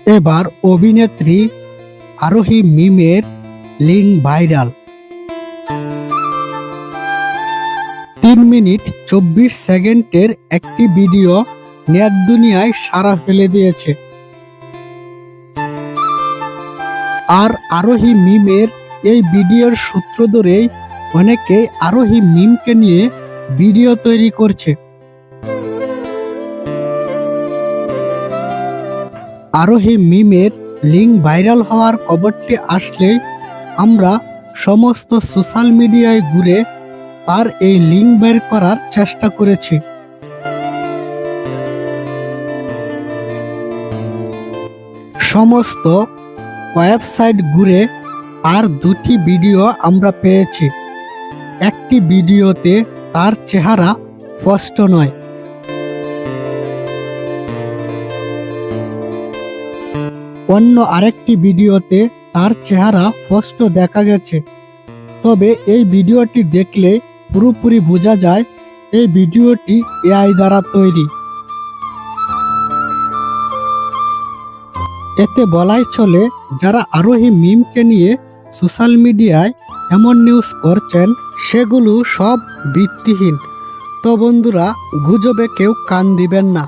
এবার অভিনেত্রী আরোহী মিমের লিঙ্ক ভাইরাল। 3 মিনিট 24 সেকেন্ডের একটি ভিডিও নেট দুনিয়ায় সাড়া ফেলে দিয়েছে। আর আরোহী মিমের এই ভিডিওর সূত্র ধরেই অনেকে আরোহী মিমকে নিয়ে ভিডিও তৈরি করছে। আরোহী মিমের লিঙ্ক ভাইরাল হওয়ার খবরটি আসলে আমরা সমস্ত সোশ্যাল মিডিয়ায় ঘুরে তার এই লিঙ্ক বের করার চেষ্টা করেছি। সমস্ত ওয়েবসাইট ঘুরে আর 2টি ভিডিও আমরা পেয়েছি। একটি ভিডিওতে তার চেহারা স্পষ্ট নয়, অন্য আরেকটি ভিডিওতে তার চেহারা স্পষ্ট দেখা গেছে। তবে এই ভিডিওটি দেখলে পুরোপুরি বোঝা যায় এই ভিডিওটি এআই দ্বারা তৈরি। এতে বলাই চলে, যারা আরোহী মিমকে নিয়ে সোশ্যাল মিডিয়ায় এমন নিউজ করছেন সেগুলো সব ভিত্তিহীন। তো বন্ধুরা, গুজবে কেউ কান দিবেন না।